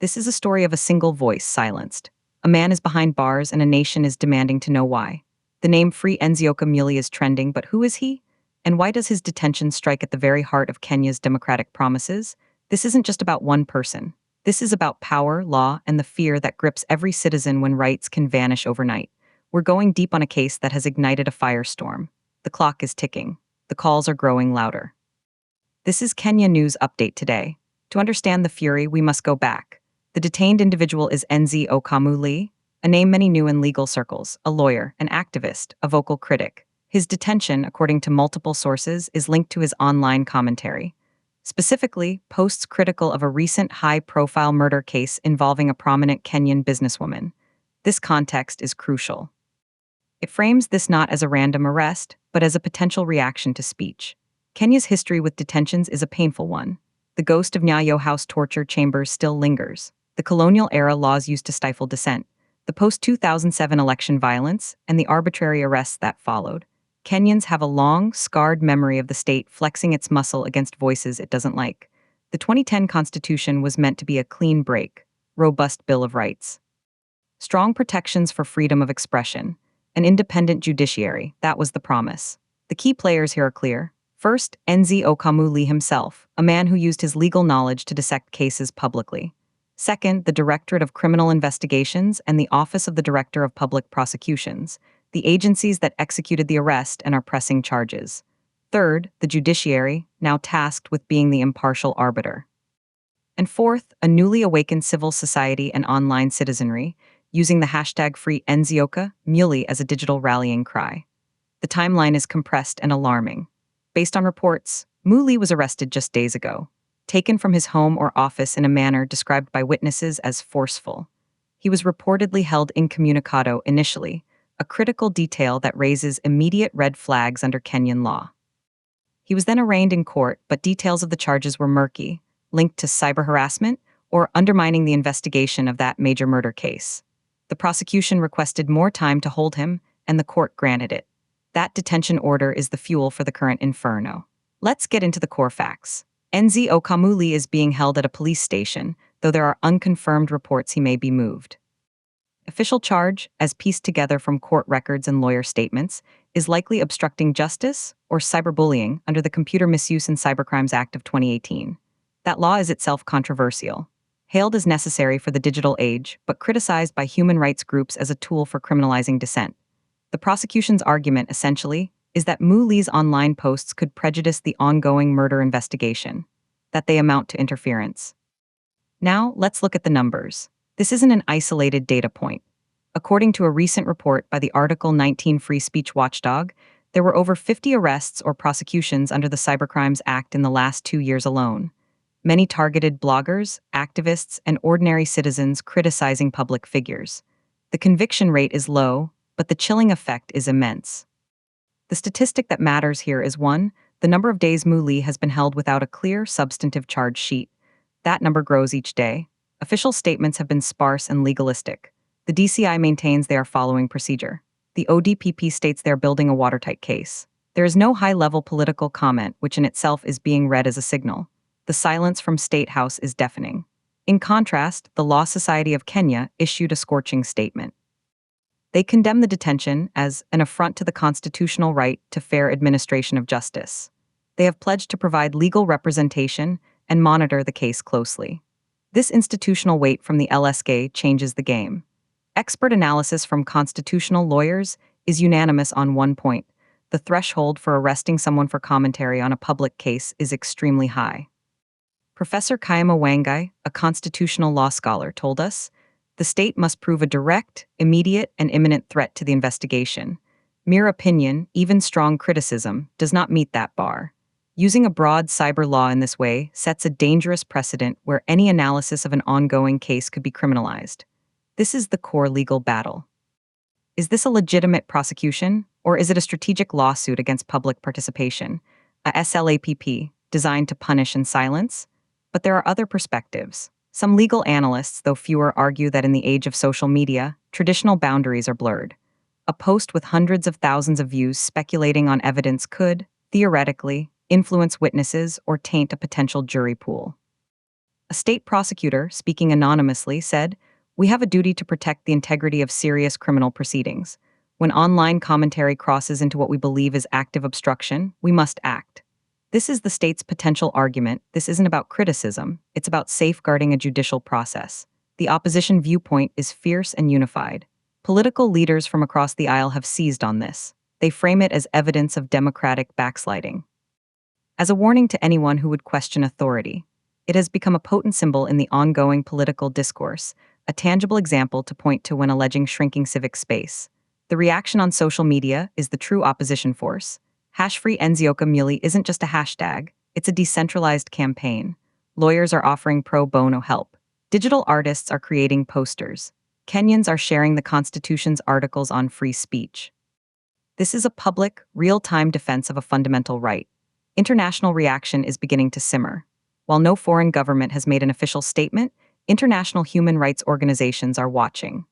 This is a story of a single voice silenced. A man is behind bars and a nation is demanding to know why. The name FreeNziokaMuli is trending, but who is he? And why does his detention strike at the very heart of Kenya's democratic promises? This isn't just about one person. This is about power, law, and the fear that grips every citizen when rights can vanish overnight. We're going deep on a case that has ignited a firestorm. The clock is ticking. The calls are growing louder. This is Kenya News Update today. To understand the fury, we must go back. The detained individual is FreeNziokaMuli, a name many knew in legal circles, a lawyer, an activist, a vocal critic. His detention, according to multiple sources, is linked to his online commentary. Specifically, posts critical of a recent high-profile murder case involving a prominent Kenyan businesswoman. This context is crucial. It frames this not as a random arrest, but as a potential reaction to speech. Kenya's history with detentions is a painful one. The ghost of Nyayo House torture chambers still lingers. The colonial-era laws used to stifle dissent, the post-2007 election violence, and the arbitrary arrests that followed. Kenyans have a long, scarred memory of the state flexing its muscle against voices it doesn't like. The 2010 Constitution was meant to be a clean break, robust Bill of Rights. Strong protections for freedom of expression, an independent judiciary, that was the promise. The key players here are clear. First, FreeNziokaMuli himself, a man who used his legal knowledge to dissect cases publicly. Second, the Directorate of Criminal Investigations and the Office of the Director of Public Prosecutions, the agencies that executed the arrest and are pressing charges. Third, the judiciary, now tasked with being the impartial arbiter. And fourth, a newly awakened civil society and online citizenry, using the hashtag FreeNziokaMuli as a digital rallying cry. The timeline is compressed and alarming. Based on reports, Muli was arrested just days ago, taken from his home or office in a manner described by witnesses as forceful. He was reportedly held incommunicado initially, a critical detail that raises immediate red flags under Kenyan law. He was then arraigned in court, but details of the charges were murky, linked to cyber harassment or undermining the investigation of that major murder case. The prosecution requested more time to hold him, and the court granted it. That detention order is the fuel for the current inferno. Let's get into the core facts. FreeNziokaMuli is being held at a police station, though there are unconfirmed reports he may be moved. Official charge, as pieced together from court records and lawyer statements, is likely obstructing justice or cyberbullying under the Computer Misuse and Cybercrimes Act of 2018. That law is itself controversial. Hailed as necessary for the digital age, but criticized by human rights groups as a tool for criminalizing dissent. The prosecution's argument, essentially, is that Muli's online posts could prejudice the ongoing murder investigation, that they amount to interference. Now, let's look at the numbers. This isn't an isolated data point. According to a recent report by the Article 19 Free Speech Watchdog, there were over 50 arrests or prosecutions under the Cybercrimes Act in the last 2 years alone. Many targeted bloggers, activists, and ordinary citizens criticizing public figures. The conviction rate is low, but the chilling effect is immense. The statistic that matters here is 1, the number of days Muli has been held without a clear, substantive charge sheet. That number grows each day. Official statements have been sparse and legalistic. The DCI maintains they are following procedure. The ODPP states they are building a watertight case. There is no high-level political comment, which in itself is being read as a signal. The silence from State House is deafening. In contrast, the Law Society of Kenya issued a scorching statement. They condemn the detention as an affront to the constitutional right to fair administration of justice. They have pledged to provide legal representation and monitor the case closely. This institutional weight from the LSK changes the game. Expert analysis from constitutional lawyers is unanimous on one point. The threshold for arresting someone for commentary on a public case is extremely high. Professor Kayama Wangai, a constitutional law scholar, told us, the state must prove a direct, immediate, and imminent threat to the investigation. Mere opinion, even strong criticism, does not meet that bar. Using a broad cyber law in this way sets a dangerous precedent where any analysis of an ongoing case could be criminalized. This is the core legal battle. Is this a legitimate prosecution, or is it a strategic lawsuit against public participation, a SLAPP, designed to punish and silence? But there are other perspectives. Some legal analysts, though fewer, argue that in the age of social media, traditional boundaries are blurred. A post with hundreds of thousands of views speculating on evidence could, theoretically, influence witnesses or taint a potential jury pool. A state prosecutor, speaking anonymously, said, "We have a duty to protect the integrity of serious criminal proceedings. When online commentary crosses into what we believe is active obstruction, we must act." This is the state's potential argument. This isn't about criticism, it's about safeguarding a judicial process. The opposition viewpoint is fierce and unified. Political leaders from across the aisle have seized on this. They frame it as evidence of democratic backsliding. As a warning to anyone who would question authority, it has become a potent symbol in the ongoing political discourse, a tangible example to point to when alleging shrinking civic space. The reaction on social media is the true opposition force. #FreeNziokaMuli isn't just a hashtag, it's a decentralized campaign. Lawyers are offering pro bono help. Digital artists are creating posters. Kenyans are sharing the Constitution's articles on free speech. This is a public, real-time defense of a fundamental right. International reaction is beginning to simmer. While no foreign government has made an official statement, international human rights organizations are watching.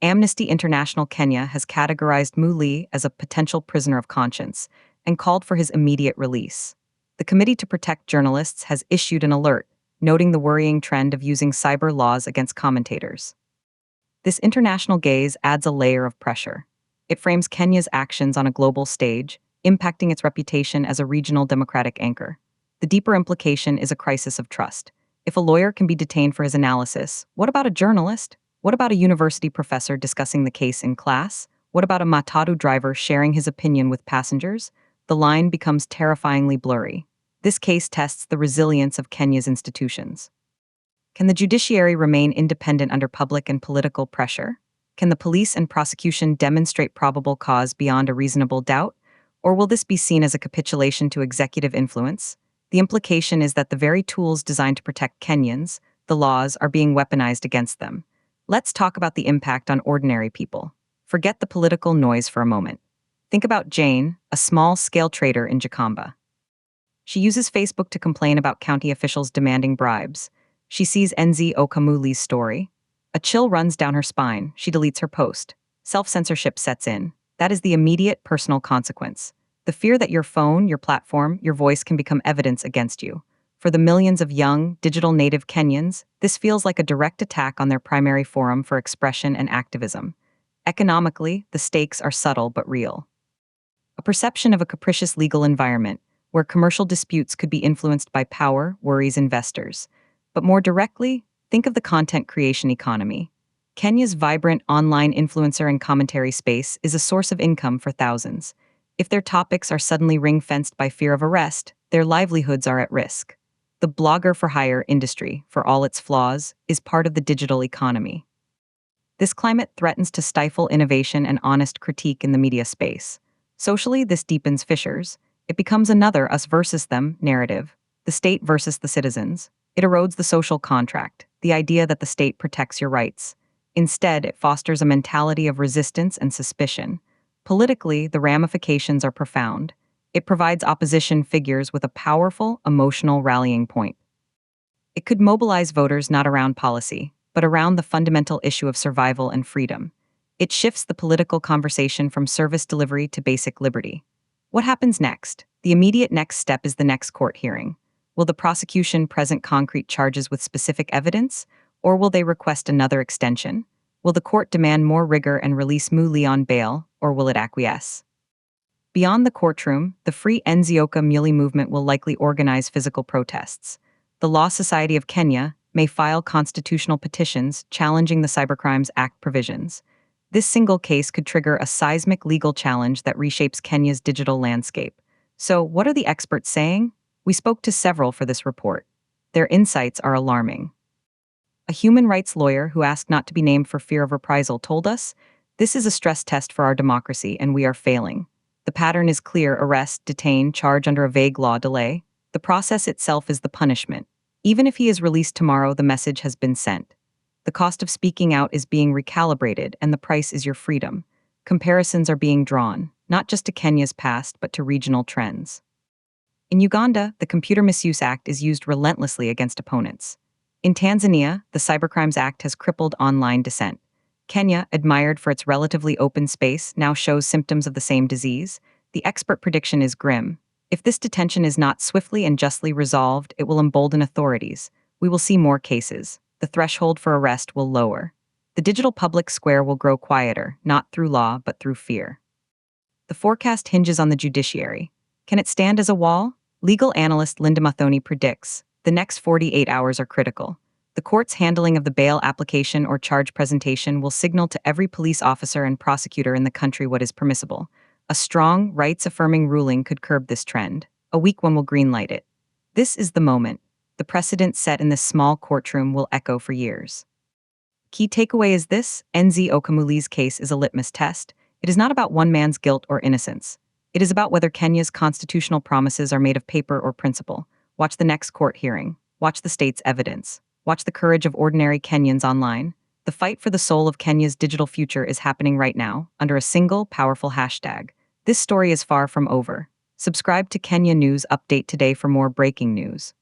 Amnesty International Kenya has categorized Muli as a potential prisoner of conscience and called for his immediate release. The Committee to Protect Journalists has issued an alert, noting the worrying trend of using cyber laws against commentators. This international gaze adds a layer of pressure. It frames Kenya's actions on a global stage, impacting its reputation as a regional democratic anchor. The deeper implication is a crisis of trust. If a lawyer can be detained for his analysis, what about a journalist? What about a university professor discussing the case in class? What about a matatu driver sharing his opinion with passengers? The line becomes terrifyingly blurry. This case tests the resilience of Kenya's institutions. Can the judiciary remain independent under public and political pressure? Can the police and prosecution demonstrate probable cause beyond a reasonable doubt? Or will this be seen as a capitulation to executive influence? The implication is that the very tools designed to protect Kenyans, the laws, are being weaponized against them. Let's talk about the impact on ordinary people. Forget the political noise for a moment. Think about Jane, a small-scale trader in Jakamba. She uses Facebook to complain about county officials demanding bribes. She sees FreeNziokaMuli's story. A chill runs down her spine. She deletes her post. Self-censorship sets in. That is the immediate personal consequence. The fear that your phone, your platform, your voice can become evidence against you. For the millions of young, digital native Kenyans, this feels like a direct attack on their primary forum for expression and activism. Economically, the stakes are subtle but real. A perception of a capricious legal environment, where commercial disputes could be influenced by power, worries investors. But more directly, think of the content creation economy. Kenya's vibrant online influencer and commentary space is a source of income for thousands. If their topics are suddenly ring-fenced by fear of arrest, their livelihoods are at risk. The blogger-for-hire industry, for all its flaws, is part of the digital economy. This climate threatens to stifle innovation and honest critique in the media space. Socially, this deepens fissures. It becomes another us versus them narrative, the state versus the citizens. It erodes the social contract, the idea that the state protects your rights. Instead, it fosters a mentality of resistance and suspicion. Politically, the ramifications are profound. It provides opposition figures with a powerful, emotional rallying point. It could mobilize voters not around policy, but around the fundamental issue of survival and freedom. It shifts the political conversation from service delivery to basic liberty. What happens next? The immediate next step is the next court hearing. Will the prosecution present concrete charges with specific evidence, or will they request another extension? Will the court demand more rigor and release Muli on bail, or will it acquiesce? Beyond the courtroom, the FreeNziokaMuli movement will likely organize physical protests. The Law Society of Kenya may file constitutional petitions challenging the Cybercrimes Act provisions. This single case could trigger a seismic legal challenge that reshapes Kenya's digital landscape. So, what are the experts saying? We spoke to several for this report. Their insights are alarming. A human rights lawyer who asked not to be named for fear of reprisal told us, "This is a stress test for our democracy, and we are failing. The pattern is clear: arrest, detain, charge under a vague law, delay. The process itself is the punishment. Even if he is released tomorrow, the message has been sent. The cost of speaking out is being recalibrated, and the price is your freedom." Comparisons are being drawn, not just to Kenya's past, but to regional trends. In Uganda, the Computer Misuse Act is used relentlessly against opponents. In Tanzania, the Cybercrimes Act has crippled online dissent. Kenya, admired for its relatively open space, now shows symptoms of the same disease. The expert prediction is grim. If this detention is not swiftly and justly resolved, it will embolden authorities. We will see more cases. The threshold for arrest will lower. The digital public square will grow quieter, not through law, but through fear. The forecast hinges on the judiciary. Can it stand as a wall? Legal analyst Linda Mathoni predicts the next 48 hours are critical. The court's handling of the bail application or charge presentation will signal to every police officer and prosecutor in the country what is permissible. A strong, rights-affirming ruling could curb this trend. A weak one will greenlight it. This is the moment. The precedent set in this small courtroom will echo for years. Key takeaway is this: FreeNziokaMuli's case is a litmus test. It is not about one man's guilt or innocence. It is about whether Kenya's constitutional promises are made of paper or principle. Watch the next court hearing. Watch the state's evidence. Watch the courage of ordinary Kenyans online. The fight for the soul of Kenya's digital future is happening right now, under a single, powerful hashtag. This story is far from over. Subscribe to Kenya News Update today for more breaking news.